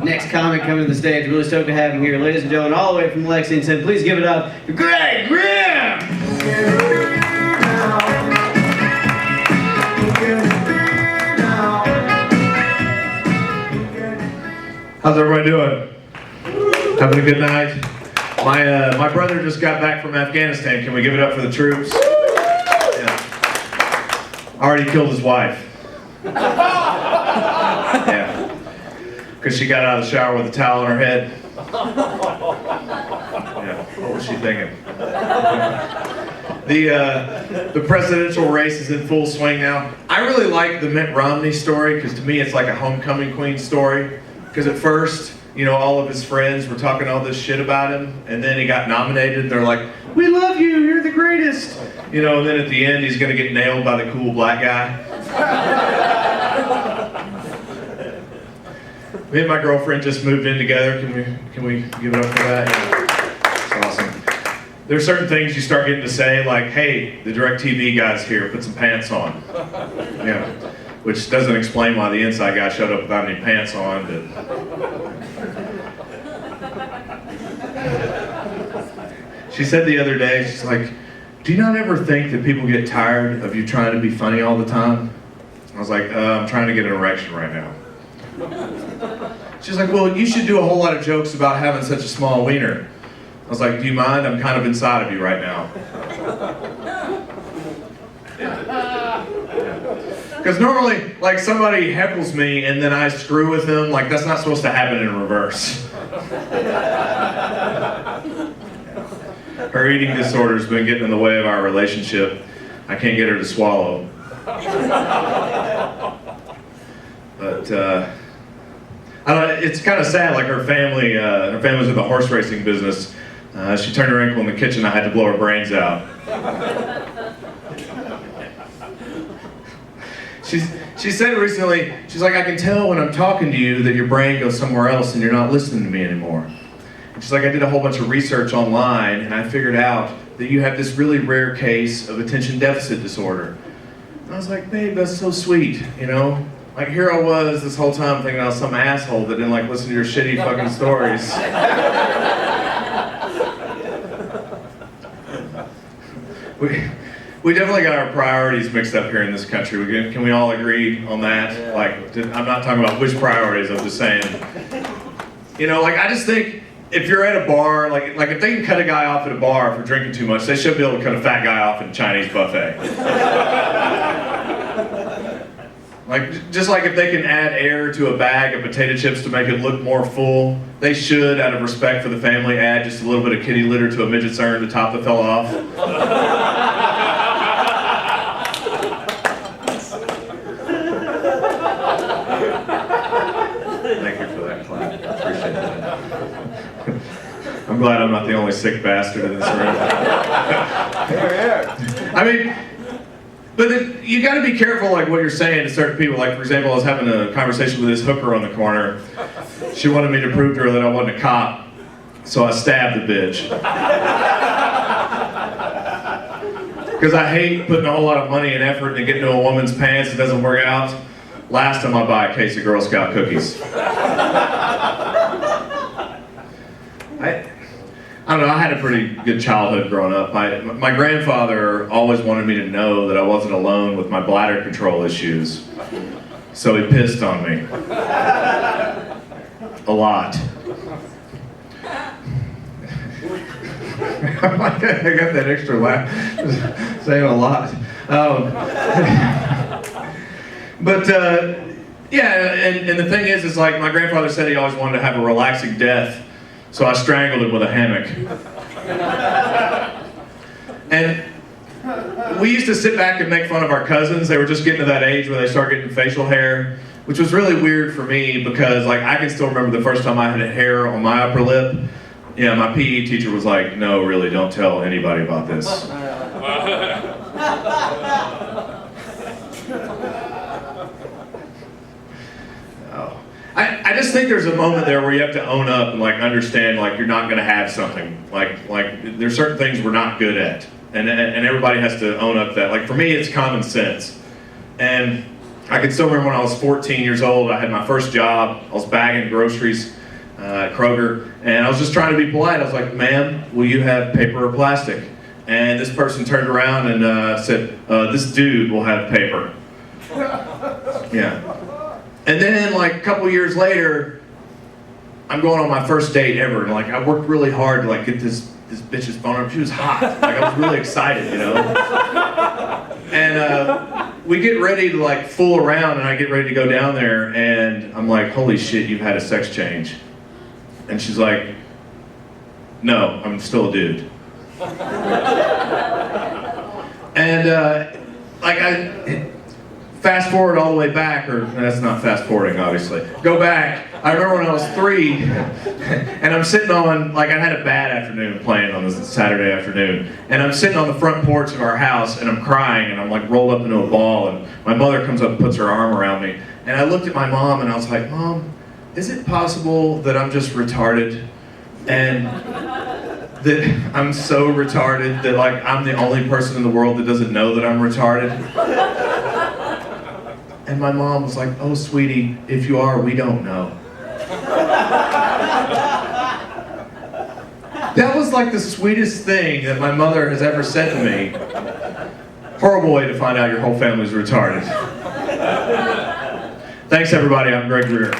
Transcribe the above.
next comic coming to the stage. Really stoked to have him here. Ladies and gentlemen, all the way from Lexington, please give it up for Greer! How's everybody doing? Having a good night? My brother just got back from Afghanistan. Can we give it up for the troops? Yeah. Already killed his wife. Yeah. Because she got out of the shower with a towel on her head. Yeah. What was she thinking? The presidential race is in full swing now. I really like the Mitt Romney story because to me it's like a homecoming queen story. Because at first, you know, all of his friends were talking all this shit about him, and then he got nominated. They're like, "We love you. You're the greatest." You know, and then at the end, he's gonna get nailed by the cool black guy. Me and my girlfriend just moved in together. Can we give it up for that? Yeah. It's awesome. There's certain things you start getting to say, like, "Hey, the DirecTV guy's here. Put some pants on." Yeah. Which doesn't explain why the inside guy showed up without any pants on, but... She said the other day, she's like, "Do you not ever think that people get tired of you trying to be funny all the time?" I was like, "I'm trying to get an erection right now." She's like, "Well, you should do a whole lot of jokes about having such a small wiener." I was like, "Do you mind? I'm kind of inside of you right now." Because normally, like, somebody heckles me and then I screw with them, like, that's not supposed to happen in reverse. Her eating disorder's been getting in the way of our relationship. I can't get her to swallow. But, I don't know, it's kind of sad, like her family's in the horse racing business. She turned her ankle in the kitchen, I had to blow her brains out. She said recently, she's like, "I can tell when I'm talking to you that your brain goes somewhere else and you're not listening to me anymore." And she's like, "I did a whole bunch of research online and I figured out that you have this really rare case of attention deficit disorder." And I was like, "Babe, that's so sweet, you know? Like here I was this whole time thinking I was some asshole that didn't like listen to your shitty fucking stories." We definitely got our priorities mixed up here in this country. Can we all agree on that? Yeah. Like, I'm not talking about which priorities, I'm just saying. You know, like, I just think if you're at a bar, like if they can cut a guy off at a bar for drinking too much, they should be able to cut a fat guy off at a Chinese buffet. Like, just like if they can add air to a bag of potato chips to make it look more full, they should, out of respect for the family, add just a little bit of kitty litter to a midget's urn to top the fella off. Thank you for that clap. I appreciate that. I'm glad I'm not the only sick bastard in this room. I mean, but you got to be careful, like what you're saying to certain people. Like, for example, I was having a conversation with this hooker on the corner. She wanted me to prove to her that I wasn't a cop, so I stabbed the bitch. Because I hate putting a whole lot of money and effort into getting into a woman's pants. It doesn't work out. Last time I buy a case of Girl Scout cookies. I don't know, I had a pretty good childhood growing up. My grandfather always wanted me to know that I wasn't alone with my bladder control issues. So he pissed on me. A lot. I got that extra laugh, saying a lot. Yeah, and the thing is like my grandfather said he always wanted to have a relaxing death, so I strangled him with a hammock. And we used to sit back and make fun of our cousins. They were just getting to that age where they start getting facial hair, which was really weird for me because like I can still remember the first time I had hair on my upper lip. Yeah, my PE teacher was like, "No, really, don't tell anybody about this." Oh. I just think there's a moment there where you have to own up and like understand like you're not going to have something. Like there's certain things we're not good at, and everybody has to own up that. Like for me, it's common sense, and I can still remember when I was 14 years old, I had my first job. I was bagging groceries at Kroger, and I was just trying to be polite. I was like, "Ma'am, will you have paper or plastic?" And this person turned around and said, "This dude will have paper." Yeah. And then like a couple years later, I'm going on my first date ever, and like I worked really hard to like get this bitch's phone number. She was hot. Like I was really excited, you know. And we get ready to like fool around, and I get ready to go down there, and I'm like, "Holy shit, you've had a sex change." And she's like, "No, I'm still a dude." And like I fast forward all the way back, or that's not fast forwarding, obviously. Go back. I remember when I was 3, and I'm sitting on, like I had a bad afternoon playing on this Saturday afternoon, and I'm sitting on the front porch of our house, and I'm crying, and I'm like rolled up into a ball, and my mother comes up and puts her arm around me, and I looked at my mom, and I was like, "Mom, is it possible that I'm just retarded, and that I'm so retarded that like I'm the only person in the world that doesn't know that I'm retarded?" And my mom was like, "Oh, sweetie, if you are, we don't know." That was like the sweetest thing that my mother has ever said to me. Horrible way to find out your whole family's retarded. Thanks, everybody. I'm Greer.